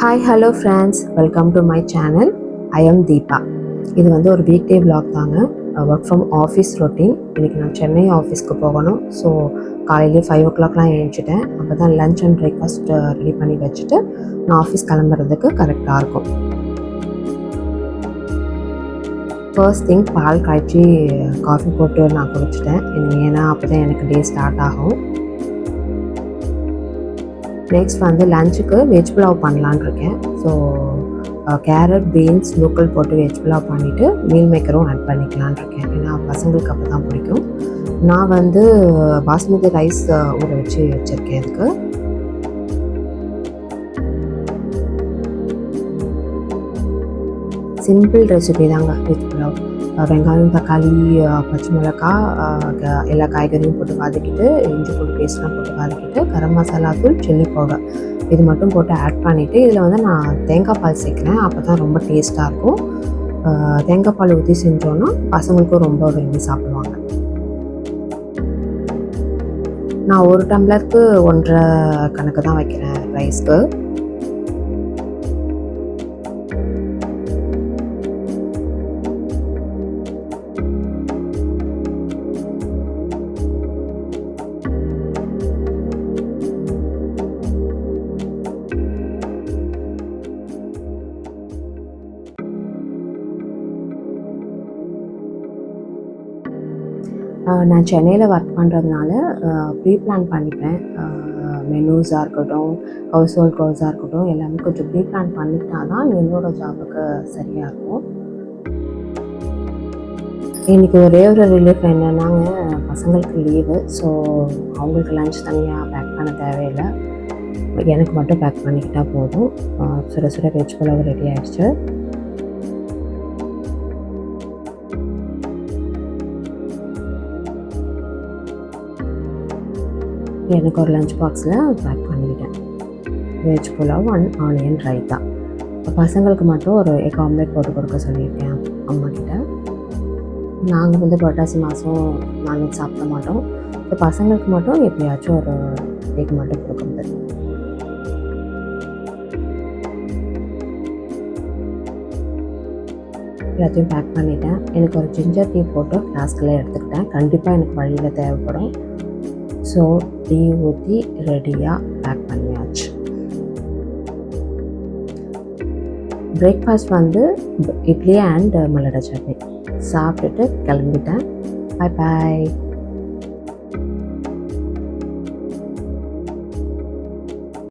Hi hello friends, welcome to my channel. I am Deepa. இது வந்து ஒரு வீக் டே vlog தாங்க. Work from office routine. இன்றைக்கி நான் சென்னை ஆஃபீஸ்க்கு போகணும். ஸோ காலையிலே 5 o'clockலாம் எழுந்துட்டேன். அப்போ தான் லன்ச் அண்ட் பிரேக்ஃபாஸ்ட் ரெடி பண்ணி வச்சுட்டு நான் ஆஃபீஸ் கிளம்புறதுக்கு கரெக்டாக இருக்கும். ஃபர்ஸ்ட் திங் பால் காய்ச்சி காஃபி போட்டு நான் குடிச்சிட்டேன். ஏன்னா அப்போ தான் எனக்கு டே ஸ்டார்ட் ஆகும். நெக்ஸ்ட் வந்து லஞ்சுக்கு வெஜ் புலாவ் பண்ணலான்னு இருக்கேன். ஸோ கேரட் பீன்ஸ் லோக்கல் போட்டு வெஜ் புலாவ் பண்ணிவிட்டு மீல் மேக்கரும் ஆட் பண்ணிக்கலான் இருக்கேன். ஏன்னா பசங்களுக்கு அப்போ தான் பிடிக்கும். நான் வந்து பாஸ்மதி ரைஸ் ஊற வச்சுருக்கேன். இதுக்கு சிம்பிள் ரெசிபி தாங்க வெஜ் புலாவ். வெங்காயம், தக்காளி, பச்சை மிளகாய், எல்லா காய்கறியும் போட்டு வதக்கிட்டு இஞ்சி பூண்டு பேஸ்ட்லாம் போட்டு வதக்கிட்டு கரம் மசாலா தூள், சில்லி பவுடர் இது மட்டும் போட்டு ஆட் பண்ணிவிட்டு இதில் வந்து நான் தேங்காய் பால் சேர்க்குறேன். அப்போ தான் ரொம்ப டேஸ்ட்டாக இருக்கும். தேங்காய் பால் ஊற்றி செஞ்சோன்னா பசங்களுக்கும் ரொம்ப விரும்பி சாப்பிடுவாங்க. நான் 1 டம்ளருக்கு 1.5 கணக்கு தான் வைக்கிறேன் ரைஸ்க்கு. நான் சென்னையில் ஒர்க் பண்ணுறதுனால ப்ரீ பிளான் பண்ணிப்பேன். மெனூஸாக இருக்கட்டும், ஹவுஸ் ஹோல்ட் கோர்ஸாக இருக்கட்டும், எல்லாமே கொஞ்சம் ப்ரீ பிளான் பண்ணிக்கிட்டா தான் என்னோடய ஜாபுக்கு சரியாக இருக்கும். இன்றைக்கி ஒரே ஒரு ரிலீஃப் என்னென்னாங்க, பசங்களுக்கு லீவு. ஸோ அவங்களுக்கு லன்ச் தனியாக பேக் பண்ண தேவையில்லை. எனக்கு மட்டும் பேக் பண்ணிக்கிட்டால் போதும். சுட சுட வெஜ் புலாவ் ரெடி ஆகிடுச்சு. எனக்கு ஒரு லஞ்ச் பாக்ஸில் பேக் பண்ணிக்கிட்டேன். Veg pulao and onion raita. பசங்களுக்கு மட்டும் ஒரு எக் ஆம்லேட் போட்டு கொடுக்க சொல்லியிருக்கேன் அம்மாக்கிட்ட. நாங்கள் வந்து புரட்டாசி மாதம் நான்வெஜ் சாப்பிட மாட்டோம். ஸோ பசங்களுக்கு மட்டும் எப்படியாச்சும் ஒரு எக் மட்டும் கொடுக்குறது. எல்லாத்தையும் பேக் பண்ணிட்டேன். எனக்கு ஒரு ஜிஞ்சர் டீ போட்டு ஃப்ளாஸ்கில் எடுத்துக்கிட்டேன். கண்டிப்பாக எனக்கு வழியில் தேவைப்படும். ஸோ டீ ஊற்றி ரெடியாக பேக் பண்ணியாச்சு. பிரேக்ஃபாஸ்ட் வந்து இட்லி அண்ட் மல்லடை சட்னி சாப்பிட்டுட்டு கிளம்பிட்டேன். பாய் பாய்.